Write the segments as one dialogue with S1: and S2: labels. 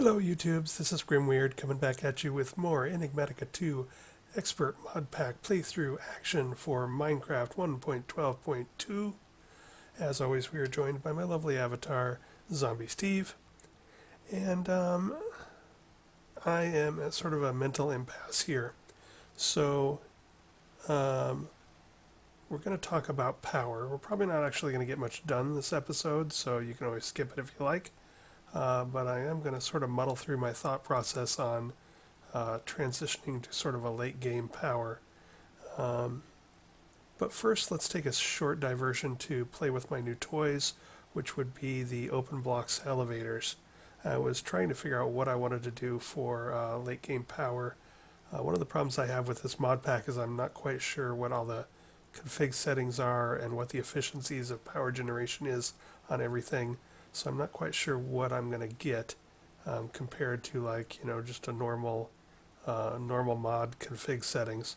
S1: Hello YouTubes, this is Grimweird coming back at you with more Enigmatica 2 Expert Mod Pack playthrough action for Minecraft 1.12.2. As always, we are joined by my lovely avatar, Zombie Steve, and I am at sort of a mental impasse here. So, we're going to talk about power. We're probably not actually going to get much done this episode, so you can always skip it if you like. But I am going to sort of muddle through my thought process on transitioning to sort of a late game power. But first, let's take a short diversion to play with my new toys, which would be the OpenBlocks elevators. I was trying to figure out what I wanted to do for late game power. One of the problems I have with this mod pack is I'm not quite sure what all the config settings are and what the efficiencies of power generation is on everything. So I'm not quite sure what I'm going to get compared to just a normal mod config settings.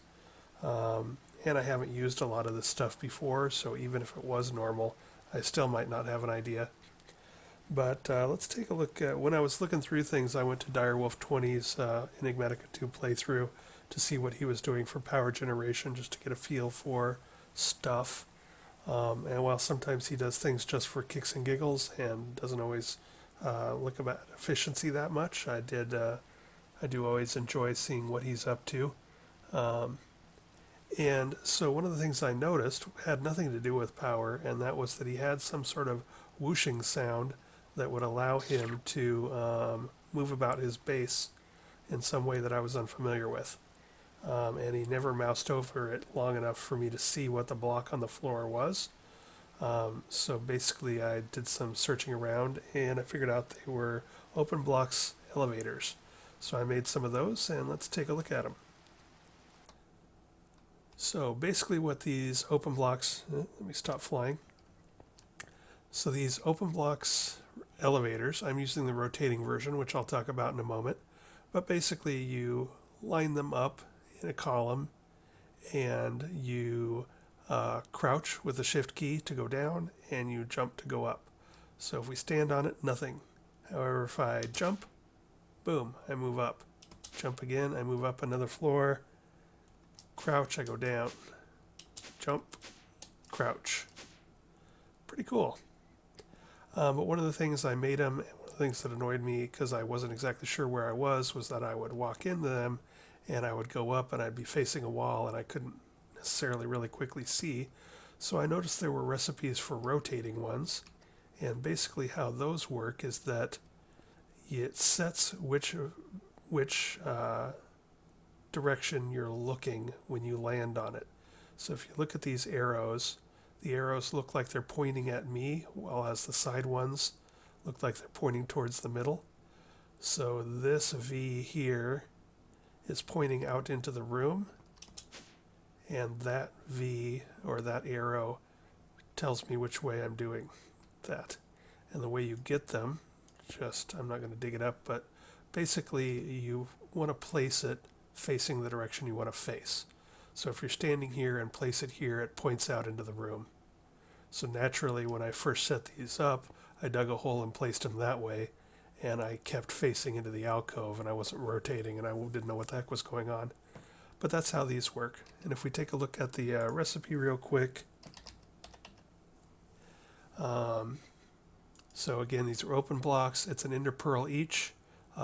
S1: And I haven't used a lot of this stuff before, so even if it was normal, I still might not have an idea. But let's take a look at, when I was looking through things, I went to Direwolf 20's Enigmatica 2 playthrough to see what he was doing for power generation, just to get a feel for stuff. And while sometimes he does things just for kicks and giggles and doesn't always look about efficiency that much, I do always enjoy seeing what he's up to. And so one of the things I noticed had nothing to do with power, and that was that he had some sort of whooshing sound that would allow him to move about his base in some way that I was unfamiliar with. And he never moused over it long enough for me to see what the block on the floor was. So basically I did some searching around and I figured out they were OpenBlocks elevators. So I made some of those and let's take a look at them. So basically what these OpenBlocks, let me stop flying. So these OpenBlocks elevators, I'm using the rotating version, which I'll talk about in a moment, but basically you line them up in a column and you crouch with the shift key to go down and you jump to go up. So if we stand on it, nothing. However, if I jump, boom, I move up. Jump again, I move up another floor. Crouch, I go down. Jump, crouch. Pretty cool. But one of the things I made them, and one of the things that annoyed me because I wasn't exactly sure where I was that I would walk into them and I would go up and I'd be facing a wall and I couldn't necessarily really quickly see. So I noticed there were recipes for rotating ones, and basically how those work is that it sets which direction you're looking when you land on it. So if you look at these arrows, the arrows look like they're pointing at me, while as the side ones look like they're pointing towards the middle. So this V here is pointing out into the room, and that V or that arrow tells me which way I'm doing that. And the way you get them, I'm not going to dig it up, but basically you want to place it facing the direction you want to face. So if you're standing here and place it here, it points out into the room. So naturally, when I first set these up, I dug a hole and placed them that way, and I kept facing into the alcove, and I wasn't rotating, and I didn't know what the heck was going on. But that's how these work. And if we take a look at the recipe real quick. So again, these are OpenBlocks. It's an ender pearl each,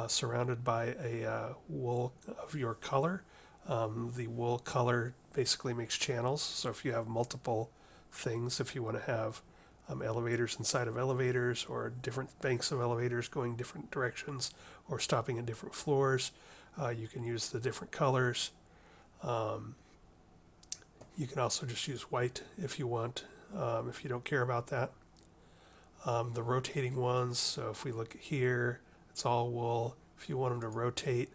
S1: surrounded by a wool of your color. The wool color basically makes channels. So if you have multiple things, if you want to have elevators inside of elevators, or different banks of elevators going different directions, or stopping at different floors, you can use the different colors. You can also just use white if you want, if you don't care about that. The rotating ones, so if we look here, it's all wool. If you want them to rotate,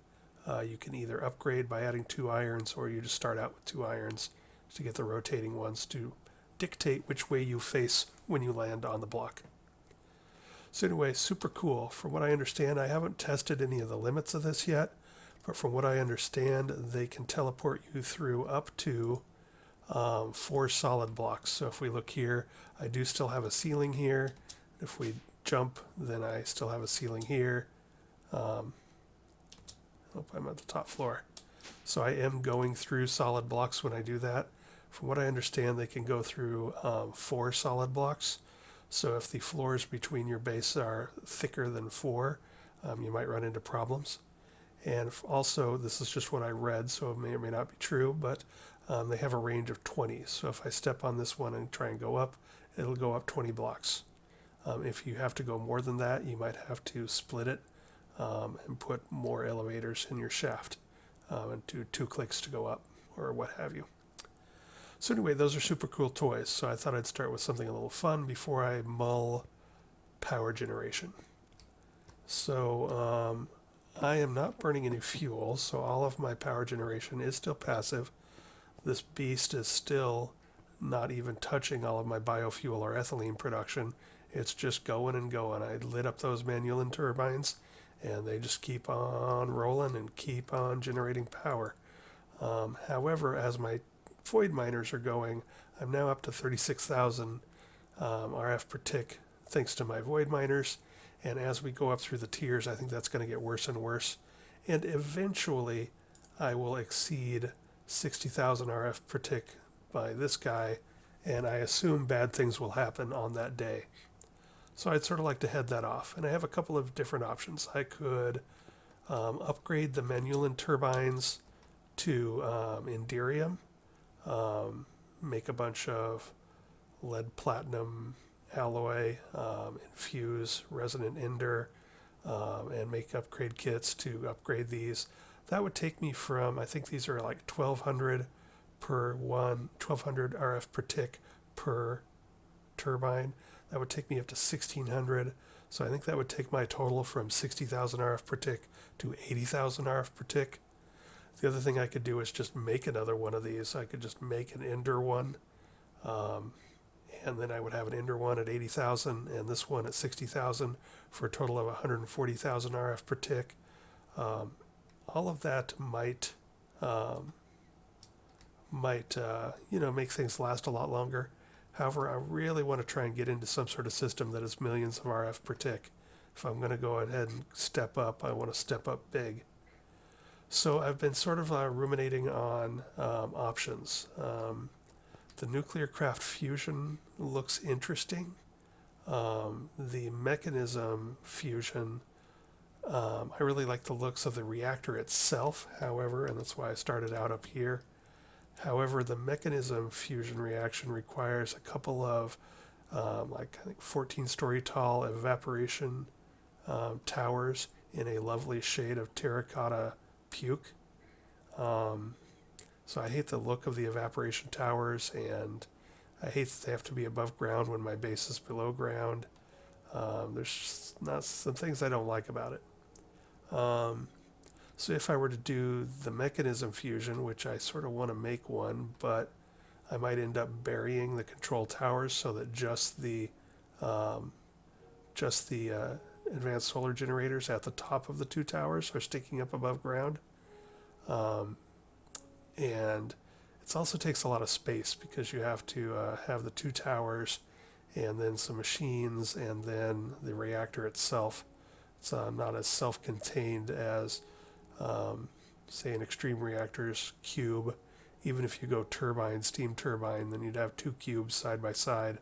S1: you can either upgrade by adding 2 irons, or you just start out with 2 irons to get the rotating ones to dictate which way you face when you land on the block. So anyway, super cool. From what I understand, I haven't tested any of the limits of this yet, but from what I understand, they can teleport you through up to 4 solid blocks. So if we look here, I do still have a ceiling here. If we jump, then I still have a ceiling here. Oh, I'm at the top floor. So I am going through solid blocks when I do that. From what I understand, they can go through 4 solid blocks. So if the floors between your base are thicker than 4, you might run into problems. And also, this is just what I read, so it may or may not be true, but they have a range of 20. So if I step on this one and try and go up, it'll go up 20 blocks. If you have to go more than that, you might have to split it and put more elevators in your shaft and do 2 clicks to go up or what have you. So anyway, those are super cool toys. So I thought I'd start with something a little fun before I mull power generation. So I am not burning any fuel, so all of my power generation is still passive. This beast is still not even touching all of my biofuel or ethylene production. It's just going and going. I lit up those manual turbines, and they just keep on rolling and keep on generating power. However, as my void miners are going, I'm now up to 36,000 RF per tick thanks to my void miners. And as we go up through the tiers, I think that's going to get worse and worse. And eventually, I will exceed 60,000 RF per tick by this guy, and I assume bad things will happen on that day. So I'd sort of like to head that off. And I have a couple of different options. I could upgrade the Menulin turbines to Inderium, make a bunch of lead platinum alloy, infuse resonant ender, and make upgrade kits to upgrade these. That would take me from, I think these are like 1200 per one, 1200 RF per tick per turbine. That would take me up to 1600. So I think that would take my total from 60,000 RF per tick to 80,000 RF per tick. The other thing I could do is just make another one of these. I could just make an Ender one, and then I would have an Ender one at 80,000 and this one at 60,000 for a total of 140,000 RF per tick. All of that might make things last a lot longer. However, I really want to try and get into some sort of system that is millions of RF per tick. If I'm going to go ahead and step up, I want to step up big. So I've been sort of ruminating on options. The nuclear craft fusion looks interesting. The mechanism fusion, I really like the looks of the reactor itself, however, and that's why I started out up here. However, the mechanism fusion reaction requires a couple of, I think 14-story tall evaporation towers in a lovely shade of terracotta puke. So I hate the look of the evaporation towers, and I hate that they have to be above ground when my base is below ground. There's not some things I don't like about it. So if I were to do the mechanism fusion, which I sort of want to make one, but I might end up burying the control towers so that just the advanced solar generators at the top of the 2 towers are sticking up above ground. And it also takes a lot of space because you have to have the 2 towers and then some machines and then the reactor itself. It's not as self-contained as, say, an Extreme Reactor's cube. Even if you go turbine, steam turbine, then you'd have 2 cubes side by side.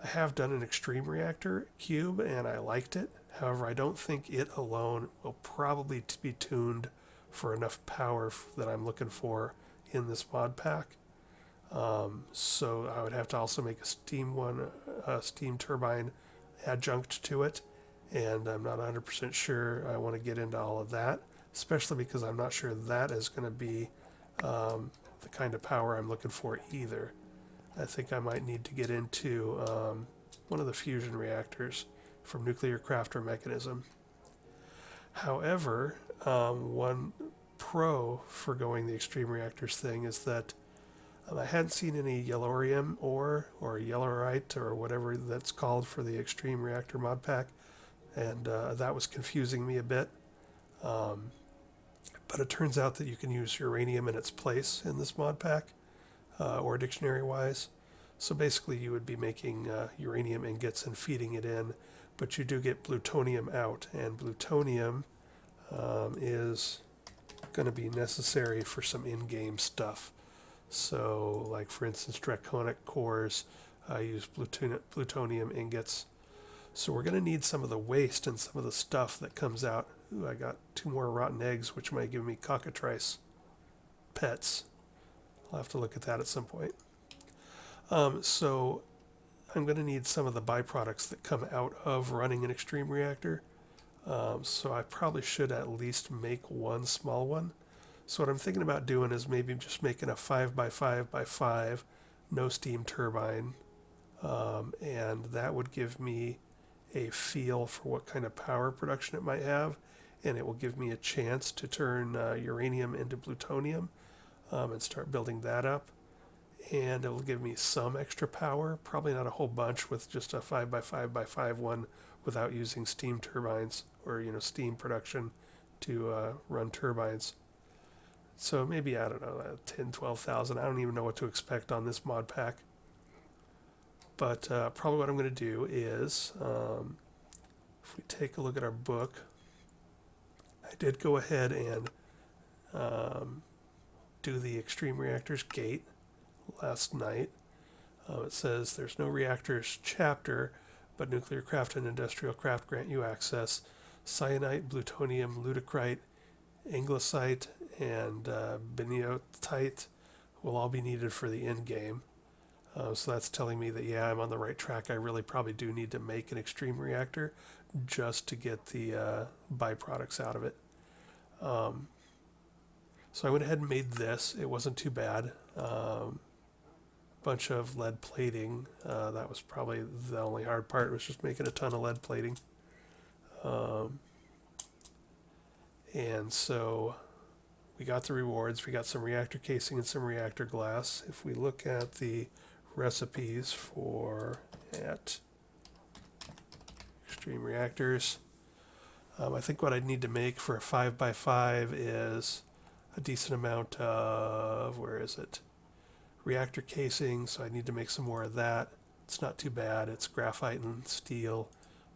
S1: I have done an Extreme Reactor cube and I liked it. However, I don't think it alone will probably be tuned for enough power that I'm looking for in this mod pack. So I would have to also make a steam turbine adjunct to it, and I'm not 100% sure I want to get into all of that, especially because I'm not sure that is going to be the kind of power I'm looking for either. I think I might need to get into one of the fusion reactors from nuclear craft or mechanism. However, one pro for going the Extreme Reactors thing is that I hadn't seen any yellorium ore or yellorite or whatever that's called for the Extreme Reactor mod pack, and that was confusing me a bit. But it turns out that you can use uranium in its place in this mod pack, or dictionary-wise. So basically you would be making uranium ingots and feeding it in, but you do get plutonium out, and plutonium is going to be necessary for some in-game stuff. So, like for instance, draconic cores use plutonium ingots. So we're going to need some of the waste and some of the stuff that comes out. Ooh, I got 2 more rotten eggs, which might give me cockatrice pets. I'll have to look at that at some point. So I'm going to need some of the byproducts that come out of running an extreme reactor. So I probably should at least make one small one. So what I'm thinking about doing is maybe just making a 5x5x5 no steam turbine, and that would give me a feel for what kind of power production it might have, and it will give me a chance to turn uranium into plutonium and start building that up. And it will give me some extra power, probably not a whole bunch with just a 5x5x5 one without using steam turbines or steam production to run turbines. So maybe, I don't know, 10, 12,000. I don't even know what to expect on this mod pack. But probably what I'm going to do is, if we take a look at our book, I did go ahead and do the Extreme Reactors gate last night. It says there's no reactors chapter, but nuclear craft and industrial craft grant you access. Cyanite, plutonium, lutecrite, anglesite, and biniotite will all be needed for the end game. So that's telling me that, yeah, I'm on the right track. I really probably do need to make an extreme reactor just to get the byproducts out of it. So I went ahead and made this. It wasn't too bad. Bunch of lead plating. That was probably the only hard part, was just making a ton of lead plating. And so we got the rewards. We got some reactor casing and some reactor glass. If we look at the recipes for extreme reactors, I think what I'd need to make for a 5x5 is a decent amount of, where is it? Reactor casing, so I need to make some more of that. It's not too bad. It's graphite and steel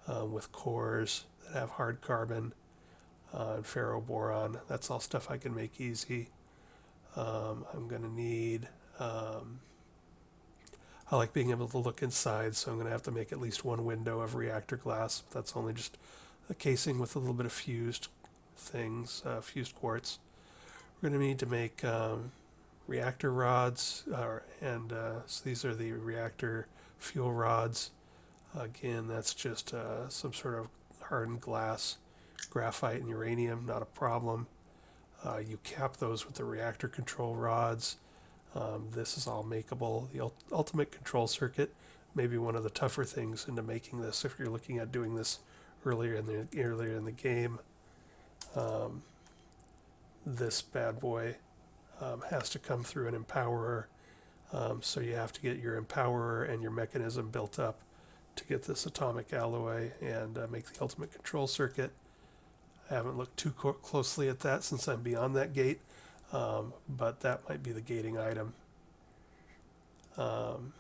S1: with cores that have hard carbon and ferroboron. That's all stuff I can make easy. I'm going to need, I like being able to look inside, so I'm going to have to make at least one window of reactor glass. That's only just a casing with a little bit of fused things, fused quartz. We're going to need to make reactor rods, so these are the reactor fuel rods. Again, that's just some sort of hardened glass, graphite and uranium, not a problem. You cap those with the reactor control rods. This is all makeable. The ultimate control circuit may be one of the tougher things into making this if you're looking at doing this earlier in the game. This bad boy has to come through an empowerer, so you have to get your empowerer and your mechanism built up to get this atomic alloy and make the ultimate control circuit. I haven't looked too closely at that since I'm beyond that gate, but that might be the gating item. And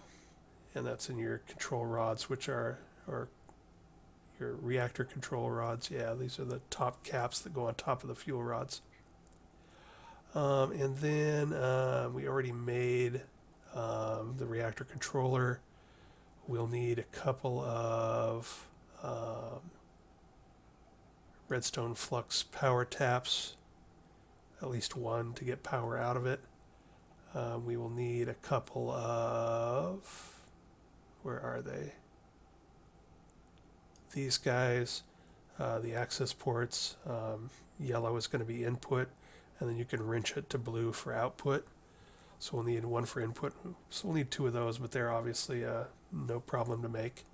S1: that's in your control rods, which are your reactor control rods. Yeah, these are the top caps that go on top of the fuel rods. And then we already made the reactor controller. We'll need a couple of redstone flux power taps, at least one to get power out of it. We will need a couple of, where are they? These guys, the access ports. Yellow is going to be input, and then you can wrench it to blue for output. So we'll need one for input. So we'll need 2 of those, but they're obviously no problem to make.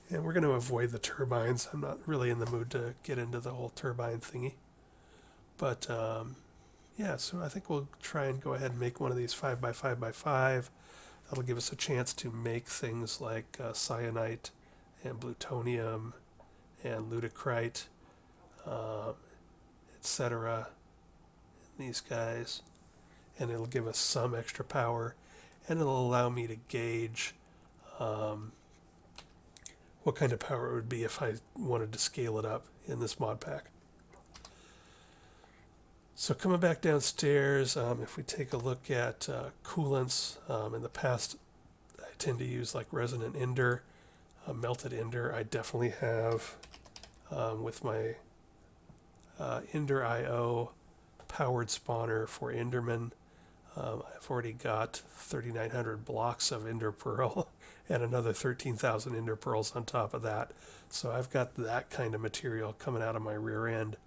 S1: And we're going to avoid the turbines. I'm not really in the mood to get into the whole turbine thingy. But yeah, so I think we'll try and go ahead and make one of these 5x5x5. That'll give us a chance to make things like cyanite and plutonium and lutecrite, etc. These guys. And it'll give us some extra power. And it'll allow me to gauge what kind of power it would be if I wanted to scale it up in this mod pack. So coming back downstairs, if we take a look at coolants, in the past I tend to use like resonant ender, melted ender. I definitely have with my Ender IO powered spawner for Enderman. I've already got 3,900 blocks of Ender Pearl and another 13,000 Ender Pearls on top of that. So I've got that kind of material coming out of my rear end.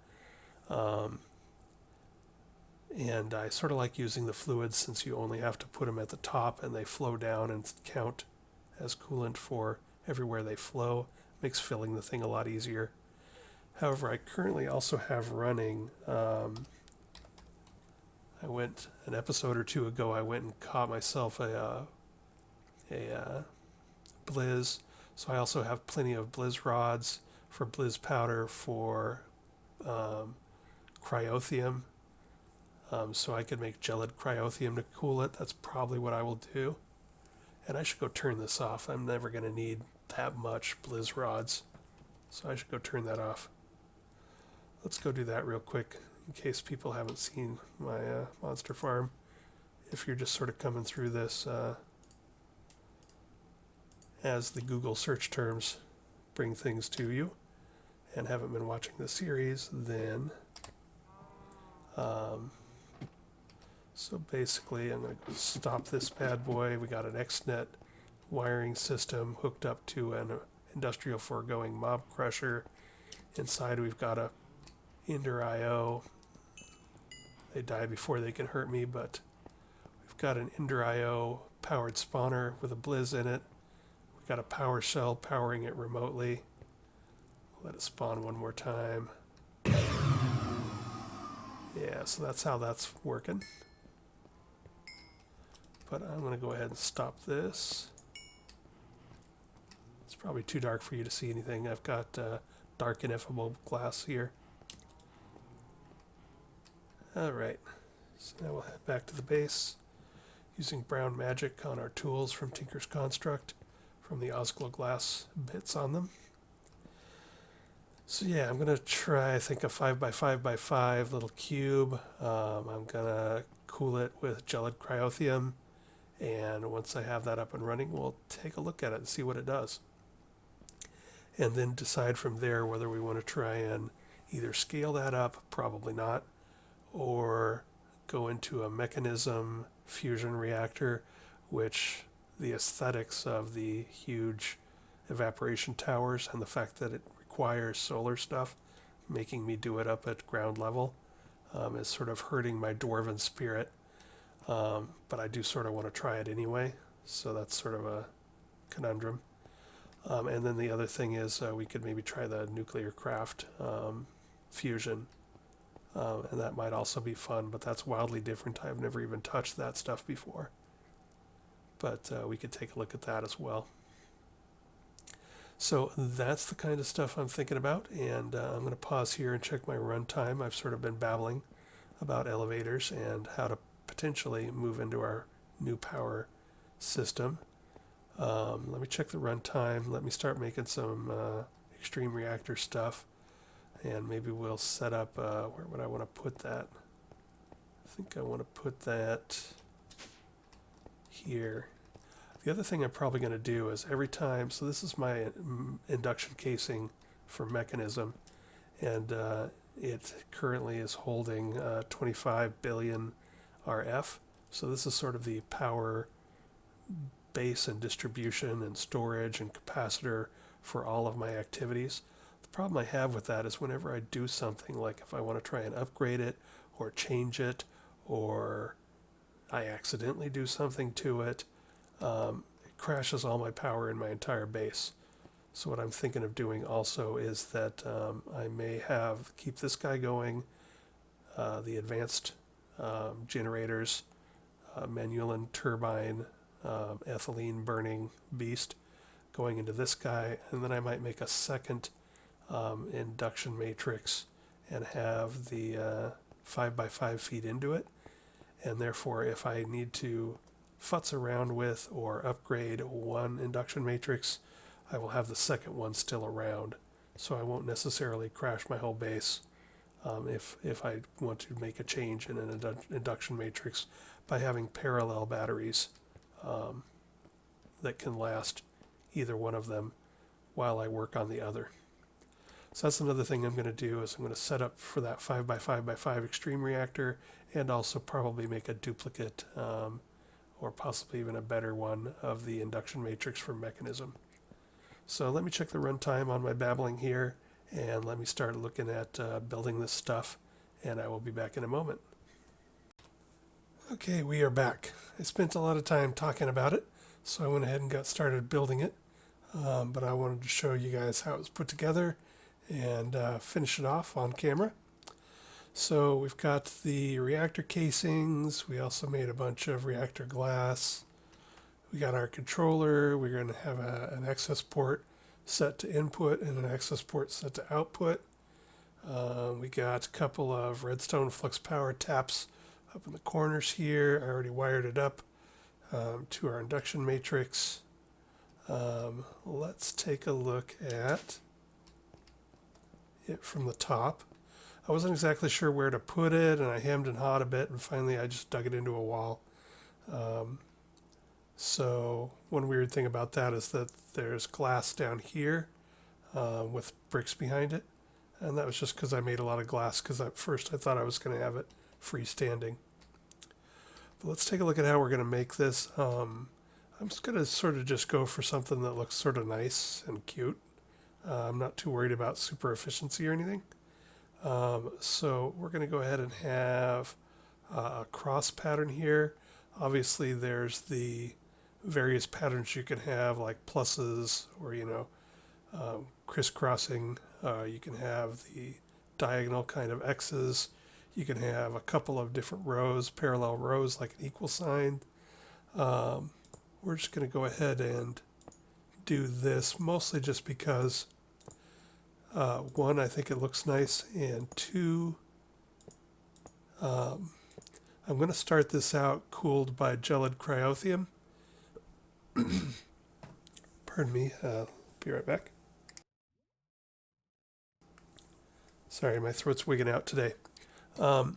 S1: And I sort of like using the fluids since you only have to put them at the top and they flow down and count as coolant for everywhere they flow. Makes filling the thing a lot easier. However, I currently also have running, I went an episode or two ago, I went and caught myself a blizz. So I also have plenty of blizz rods for blizz powder for cryothium. So I could make gelid cryothium to cool it. That's probably what I will do. And I should go turn this off. I'm never going to need that much blizz rods. So I should go turn that off. Let's go do that real quick in case people haven't seen my monster farm. If you're just sort of coming through this as the Google search terms bring things to you and haven't been watching the series, then so basically I'm going to stop this bad boy. We got an XNet wiring system hooked up to an industrial foregoing mob crusher. Inside we've got a Ender IO. They die before they can hurt me, but we've got an Ender IO powered spawner with a blizz in it. We've got a power shell powering it remotely. Let it spawn one more time. Yeah, so that's how that's working. But I'm going to go ahead and stop this. It's probably too dark for you to see anything. I've got dark ineffable glass here. Alright, so now we'll head back to the base using brown magic on our tools from Tinker's Construct from the Osglow glass bits on them. So yeah, I'm going to try, I think, a 5x5x5 little cube. I'm going to cool it with gelid cryothium, and once I have that up and running, we'll take a look at it and see what it does. And then decide from there whether we want to try and either scale that up, probably not, or go into a mechanism fusion reactor, which the aesthetics of the huge evaporation towers and the fact that it requires solar stuff, making me do it up at ground level, is sort of hurting my dwarven spirit. But I do sort of want to try it anyway, so that's sort of a conundrum. And then the other thing is we could maybe try the nuclear craft fusion. And that might also be fun, but that's wildly different. I've never even touched that stuff before. But we could take a look at that as well. So that's the kind of stuff I'm thinking about, and I'm going to pause here and check my runtime. I've sort of been babbling about elevators and how to potentially move into our new power system. Let me check the runtime. Let me start making some Extreme Reactor stuff. And maybe we'll set up, where would I want to put that? I think I want to put that here. The other thing I'm probably going to do is every time, so this is my induction casing for mechanism, and it currently is holding 25 billion RF. So this is sort of the power base and distribution and storage and capacitor for all of my activities. The problem I have with that is whenever I do something, like if I want to try and upgrade it or change it, or I accidentally do something to it, it crashes all my power in my entire base. So what I'm thinking of doing also is that I may keep this guy going, the advanced generators, Manulan turbine, ethylene burning beast going into this guy, and then I might make a second induction matrix and have the 5x5 feed into it, and therefore if I need to futz around with or upgrade one induction matrix, I will have the second one still around. So I won't necessarily crash my whole base if I want to make a change in an induction matrix by having parallel batteries um, that can last either one of them while I work on the other. So that's another thing I'm going to do is I'm going to set up for that 5x5x5 Extreme Reactor and also probably make a duplicate or possibly even a better one of the induction matrix for mechanism. So let me check the runtime on my babbling here and let me start looking at building this stuff, and I will be back in a moment. Okay, we are back. I spent a lot of time talking about it, so I went ahead and got started building it, but I wanted to show you guys how it was put together and finish it off on camera. So we've got the reactor casings. We also made a bunch of reactor glass. We got our controller. We're going to have an access port set to input and an access port set to output. We got a couple of redstone flux power taps up in the corners here. I already wired it up to our induction matrix. Let's take a look at it from the top. I wasn't exactly sure where to put it, and I hemmed and hawed a bit, and finally I just dug it into a wall. So one weird thing about that is that there's glass down here with bricks behind it, and that was just because I made a lot of glass, because at first I thought I was going to have it freestanding. But let's take a look at how we're going to make this. I'm just going to sort of just go for something that looks sort of nice and cute. I'm not too worried about super efficiency or anything. So we're going to go ahead and have a cross pattern here. Obviously there's the various patterns you can have, like pluses or crisscrossing. You can have the diagonal kind of X's. You can have a couple of different rows, parallel rows, like an equal sign. We're just going to go ahead and do this mostly just because one, I think it looks nice, and two, I'm going to start this out cooled by gelid cryothium. Pardon me, be right back. Sorry, my throat's wigging out today. We're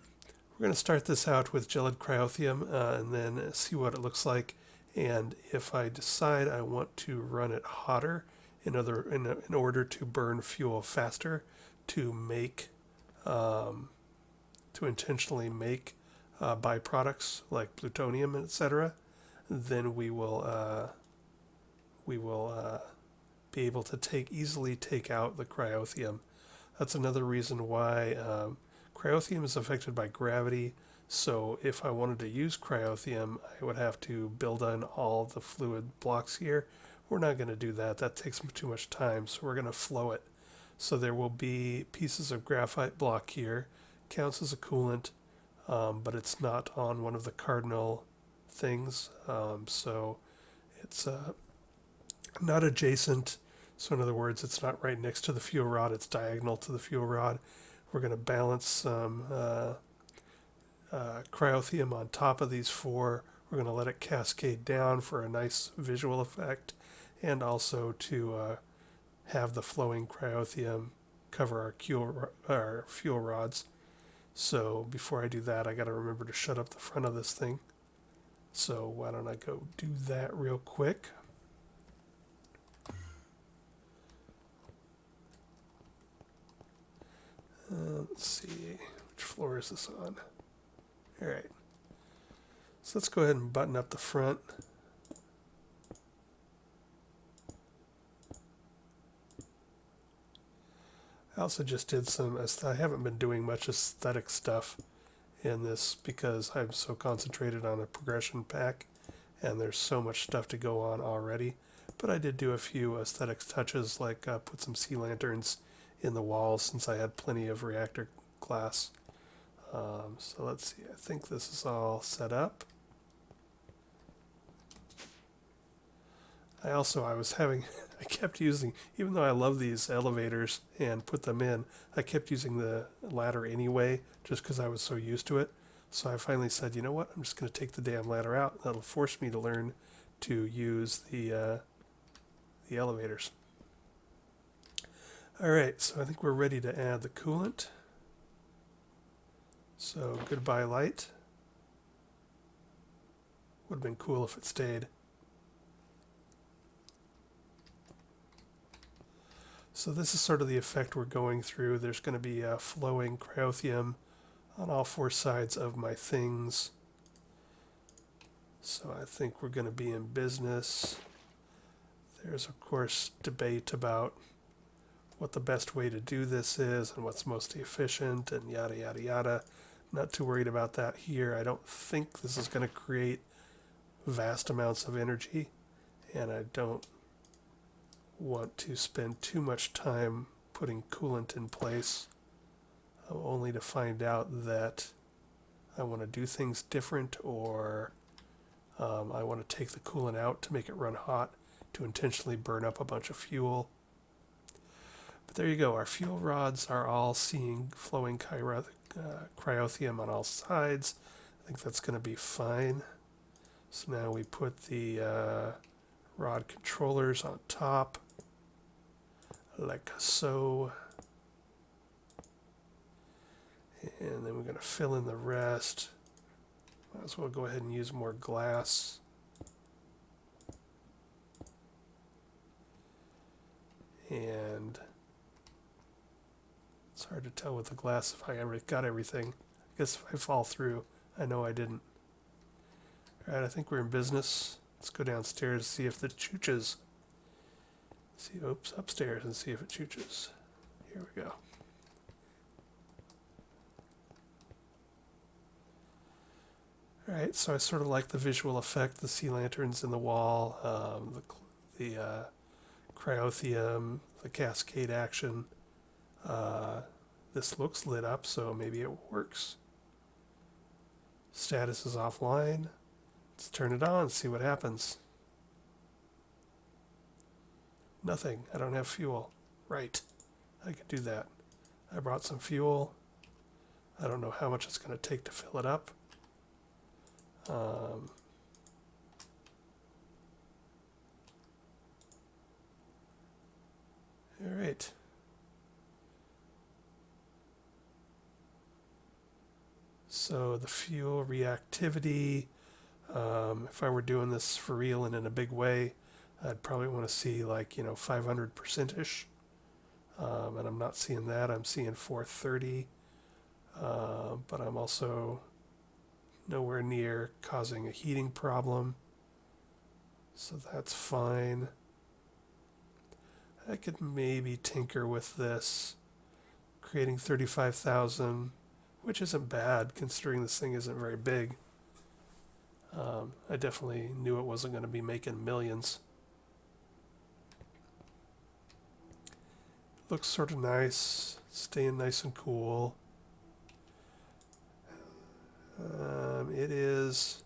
S1: going to start this out with gelid cryothium and then see what it looks like. And if I decide I want to run it hotter in order to burn fuel faster, to make to intentionally make byproducts like plutonium, etc., then we will be able to easily take out the cryothium. That's another reason why cryothium is affected by gravity. So if I wanted to use cryothium, I would have to build on all the fluid blocks here. We're not going to do that. That takes too much time, so we're going to flow it. So there will be pieces of graphite block here. Counts as a coolant, but it's not on one of the cardinal things. So it's not adjacent. So in other words, it's not right next to the fuel rod. It's diagonal to the fuel rod. We're going to balance some cryothium on top of these four. We're going to let it cascade down for a nice visual effect, and also to have the flowing cryothium cover our fuel rods. So before I do that, I got to remember to shut up the front of this thing. So why don't I go do that real quick. Let's see, which floor is this on? All right. So let's go ahead and button up the front. I also just did I haven't been doing much aesthetic stuff in this because I'm so concentrated on a progression pack and there's so much stuff to go on already. But I did do a few aesthetic touches, like put some sea lanterns in the walls since I had plenty of reactor glass. So let's see, I think this is all set up. I kept using, even though I love these elevators and put them in, I kept using the ladder anyway, just because I was so used to it. So I finally said, you know what? I'm just going to take the damn ladder out. That'll force me to learn to use the elevators. All right, so I think we're ready to add the coolant. So goodbye light. Would have been cool if it stayed. So this is sort of the effect we're going through. There's going to be flowing cryothium on all four sides of my things. So I think we're going to be in business. There's of course debate about what the best way to do this is and what's most efficient and yada yada yada. Not too worried about that here. I don't think this is going to create vast amounts of energy, and I don't want to spend too much time putting coolant in place, only to find out that I want to do things different, or I want to take the coolant out to make it run hot to intentionally burn up a bunch of fuel. But there you go. Our fuel rods are all seeing flowing cryothium on all sides. I think that's going to be fine. So now we put the rod controllers on top, like so. And then we're going to fill in the rest. Might as well go ahead and use more glass. And it's hard to tell with the glass if I ever got everything. I guess if I fall through, I know I didn't. All right, I think we're in business. Let's go downstairs and see if it chooches. See, oops, upstairs and see if it chooches. Here we go. All right, so I sort of like the visual effect, the sea lanterns in the wall, the cryothium, the cascade action. This looks lit up, so maybe it works. Status is offline. Let's turn it on, see what happens. Nothing. I don't have fuel. Right. I could do that. I brought some fuel. I don't know how much it's going to take to fill it up. All right. So the fuel reactivity, if I were doing this for real and in a big way, I'd probably want to see like, 500%-ish. And I'm not seeing that. I'm seeing 430. But I'm also nowhere near causing a heating problem. So that's fine. I could maybe tinker with this, creating 35,000, which isn't bad considering this thing isn't very big. I definitely knew it wasn't going to be making millions. Looks sort of nice, staying nice and cool. It is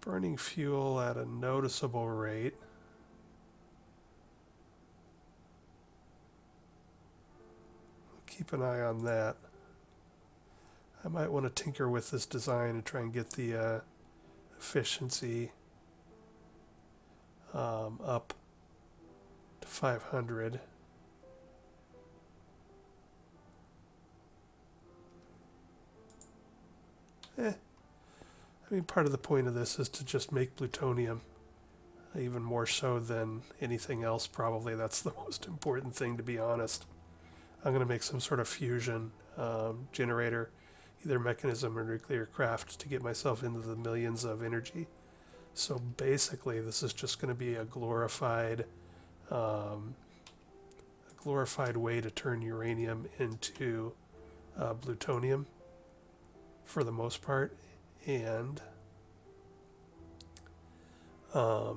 S1: burning fuel at a noticeable rate. Keep an eye on that. I might want to tinker with this design and try and get the efficiency up to 500. I mean, part of the point of this is to just make plutonium, even more so than anything else, probably. That's the most important thing, to be honest. I'm going to make some sort of fusion generator, either mechanism or nuclear craft, to get myself into the millions of energy. So basically, this is just going to be a glorified way to turn uranium into plutonium, for the most part, and so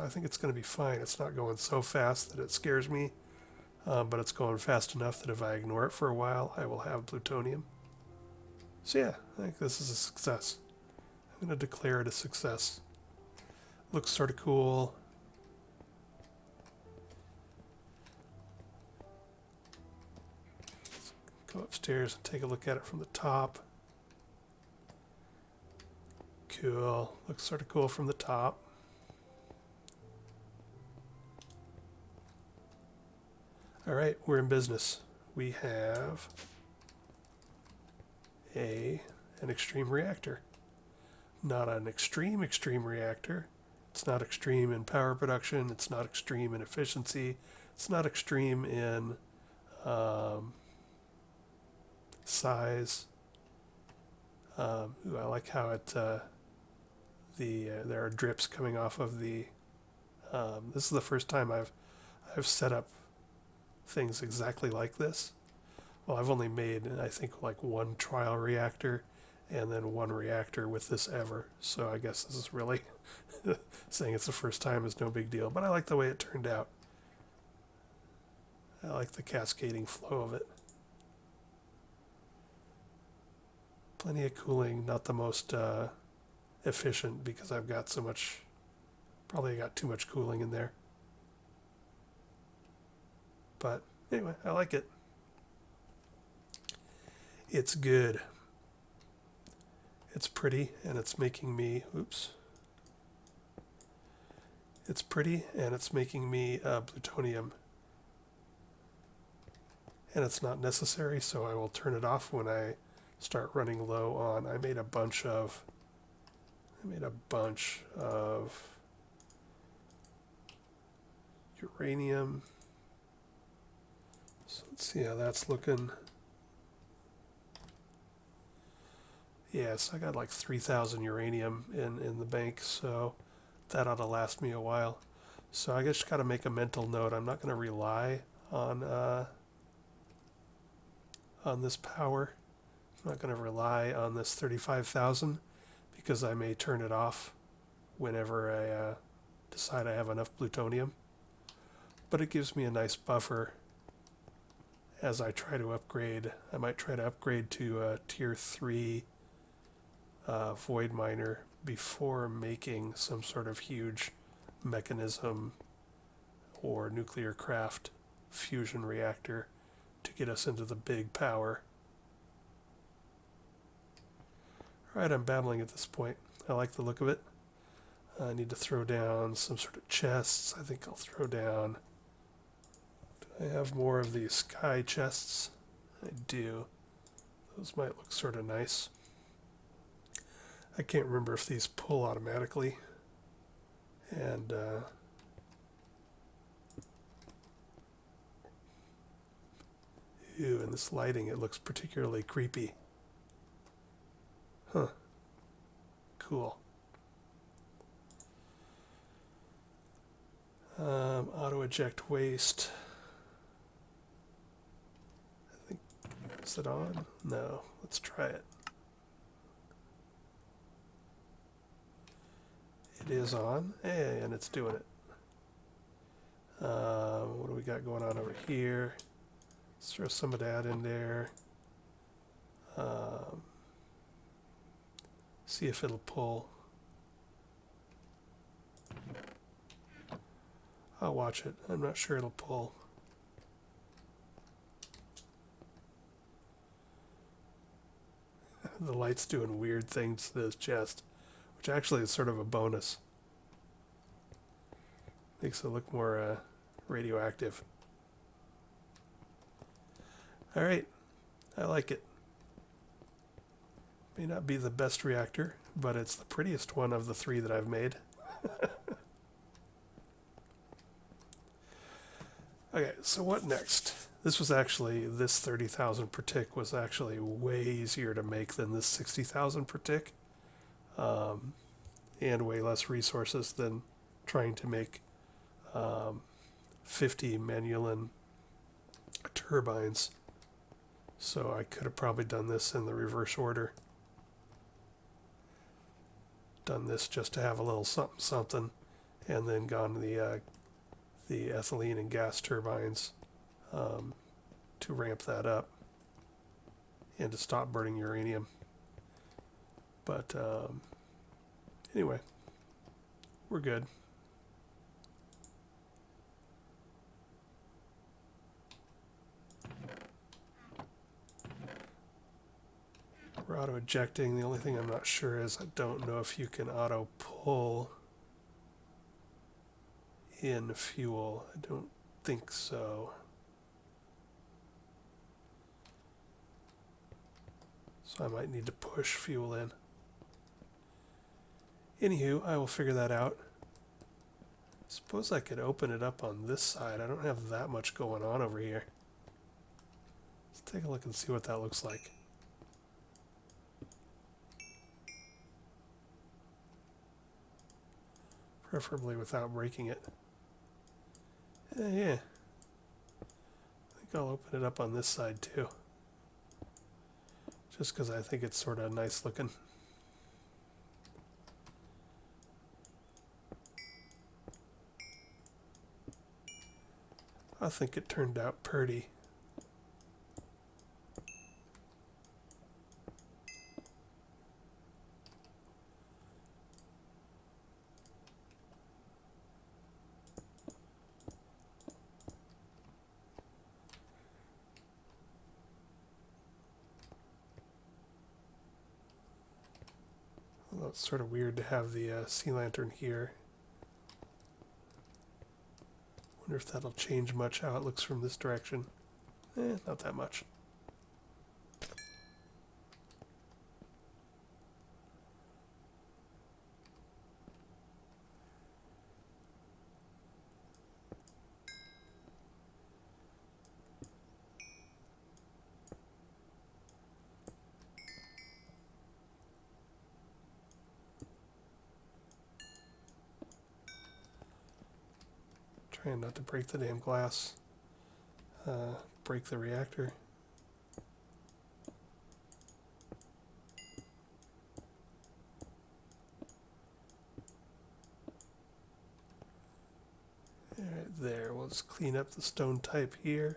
S1: I think it's going to be fine. It's not going so fast that it scares me, but it's going fast enough that if I ignore it for a while, I will have plutonium. So yeah, I think this is a success. I'm going to declare it a success. Looks sort of cool. go upstairs and take a look at it from the top. Cool. Looks sort of cool from the top. All right, we're in business. We have an extreme reactor. Not an extreme reactor. It's not extreme in power production. It's not extreme in efficiency. It's not extreme in size. Ooh, I like how it there are drips coming off of the. This is the first time I've set up things exactly like this. Well, I've only made, I think, like one trial reactor and then one reactor with this ever. So I guess this is really saying it's the first time is no big deal. But I like the way it turned out. I like the cascading flow of it. Plenty of cooling, not the most efficient because I've got so much, probably got too much cooling in there. But anyway, I like it. It's good. It's pretty and it's making me, oops. It's pretty and it's making me plutonium. And it's not necessary, so I will turn it off when I start running low on. I made a bunch of uranium. So let's see how that's looking. Yes, I got like 3,000 uranium in the bank, so that ought to last me a while. So I just got to make a mental note. I'm not going to rely on this power. I'm not going to rely on this 35,000 because I may turn it off whenever I decide I have enough plutonium. But it gives me a nice buffer as I try to upgrade. I might try to upgrade to a tier 3 void miner before making some sort of huge mechanism or nuclear craft fusion reactor to get us into the big power. Alright, I'm babbling at this point. I like the look of it. I need to throw down some sort of chests. I think I'll throw down... Do I have more of these sky chests? I do. Those might look sort of nice. I can't remember if these pull automatically. And ew, in this lighting it looks particularly creepy. Huh. Cool. Auto eject waste. I think, is it on? No. Let's try it. It is on, and it's doing it. What do we got going on over here? Let's throw some of that in there. See if it'll pull. I'll watch it. I'm not sure it'll pull. The light's doing weird things to this chest, which actually is sort of a bonus. Makes it look more radioactive. All right, I like it. May not be the best reactor, but it's the prettiest one of the 3 that I've made. Okay, so what next? This 30,000 per tick was actually way easier to make than this 60,000 per tick. And way less resources than trying to make 50 Manulin turbines. So I could have probably done this in the reverse order. Done this just to have a little something something, and then gone the ethylene and gas turbines to ramp that up and to stop burning uranium. But anyway, we're good. For auto ejecting, the only thing I'm not sure is I don't know if you can auto pull in fuel. I don't think so. So I might need to push fuel in. Anywho, I will figure that out. Suppose I could open it up on this side. I don't have that much going on over here. Let's take a look and see what that looks like. Preferably without breaking it. Yeah. I think I'll open it up on this side too. Just because I think it's sort of nice looking. I think it turned out pretty. Although it's sort of weird to have the sea lantern here. Wonder if that'll change much how it looks from this direction. Not that much. Trying not to break the damn glass. Break the reactor. Alright, there. We'll just clean up the stone type here.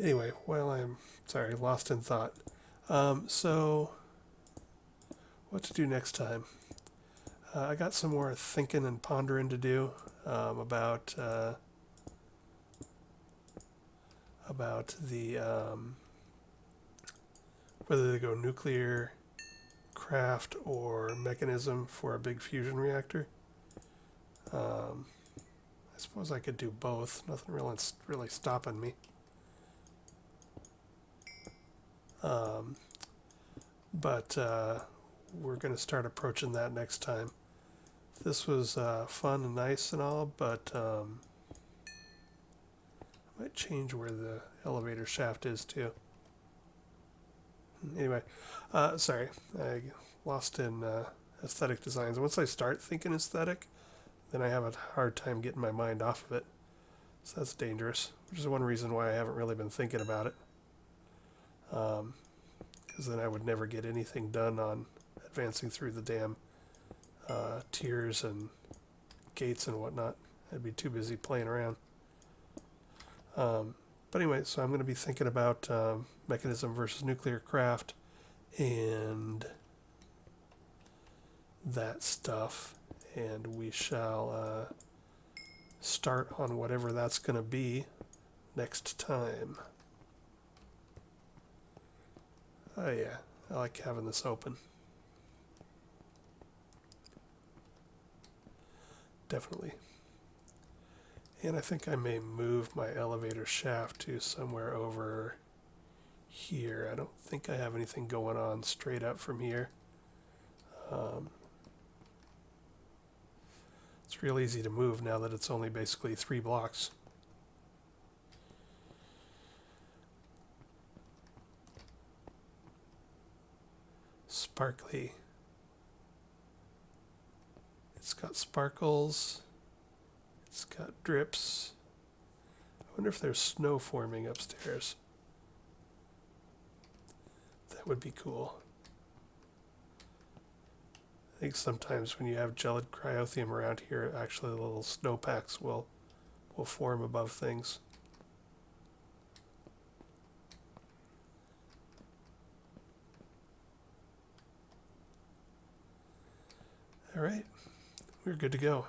S1: Anyway, while I'm, sorry, lost in thought. So, what to do next time? I got some more thinking and pondering to do about the whether to go nuclear craft or mechanism for a big fusion reactor. I suppose I could do both. Nothing really stopping me. But we're going to start approaching that next time. This was fun and nice and all, but I might change where the elevator shaft is too. Anyway, sorry, I lost in aesthetic designs. Once I start thinking aesthetic, then I have a hard time getting my mind off of it. So that's dangerous, which is one reason why I haven't really been thinking about it. Because then I would never get anything done on advancing through the damn tiers and gates and whatnot. I'd be too busy playing around. But anyway, so I'm going to be thinking about mechanism versus nuclear craft and that stuff, and we shall start on whatever that's going to be next time. Oh yeah, I like having this open. Definitely. And I think I may move my elevator shaft to somewhere over here. I don't think I have anything going on straight up from here. It's real easy to move now that it's only basically 3 blocks. Sparkly. It's got sparkles. It's got drips. I wonder if there's snow forming upstairs. That would be cool. I think sometimes when you have gelid cryothium around here, actually little snowpacks will form above things. All right, we're good to go.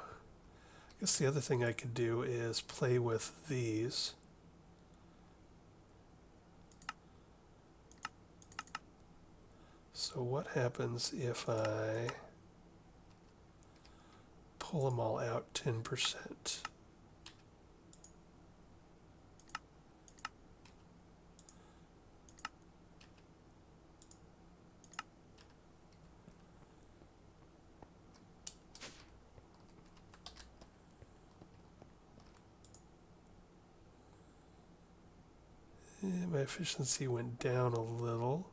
S1: guess the other thing I could do is play with these. So what happens if I pull them all out 10%? My efficiency went down a little.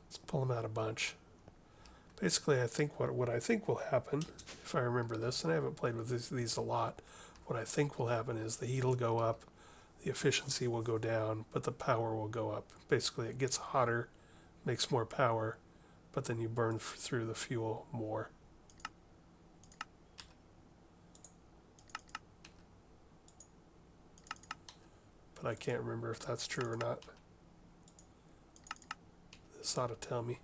S1: Let's pull them out a bunch. Basically, I think what I think will happen, if I remember this, and I haven't played with these a lot, what I think will happen is the heat will go up, the efficiency will go down, but the power will go up. Basically, it gets hotter, makes more power, but then you burn through the fuel more. But I can't remember if that's true or not. This ought to tell me.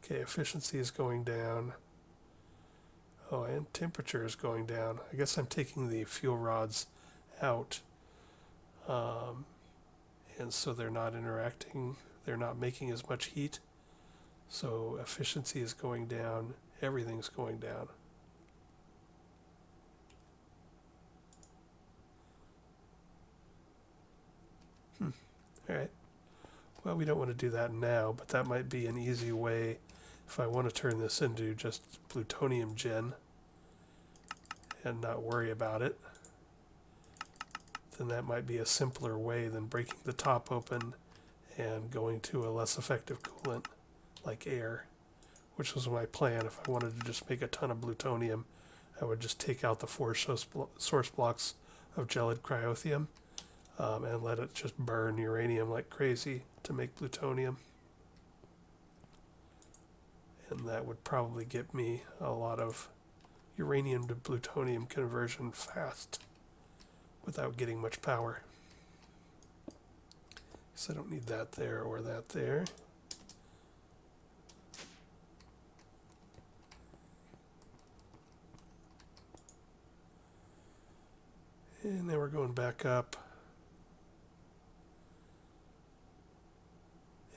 S1: Okay, efficiency is going down. Oh, and temperature is going down. I guess I'm taking the fuel rods out. And so they're not interacting. They're not making as much heat. So efficiency is going down. Everything's going down. All right. Well, we don't want to do that now, but that might be an easy way if I want to turn this into just plutonium gen and not worry about it. Then that might be a simpler way than breaking the top open and going to a less effective coolant like air, which was my plan. If I wanted to just make a ton of plutonium, I would just take out the 4 source blocks of gelid cryothium and let it just burn uranium like crazy to make plutonium. And that would probably get me a lot of uranium to plutonium conversion fast without getting much power. So I don't need that there or that there. And then we're going back up.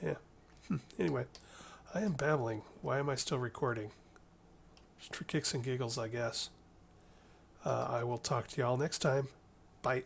S1: Yeah. Anyway, I am babbling. Why am I still recording? Just for kicks and giggles, I guess. I will talk to y'all next time. Bye.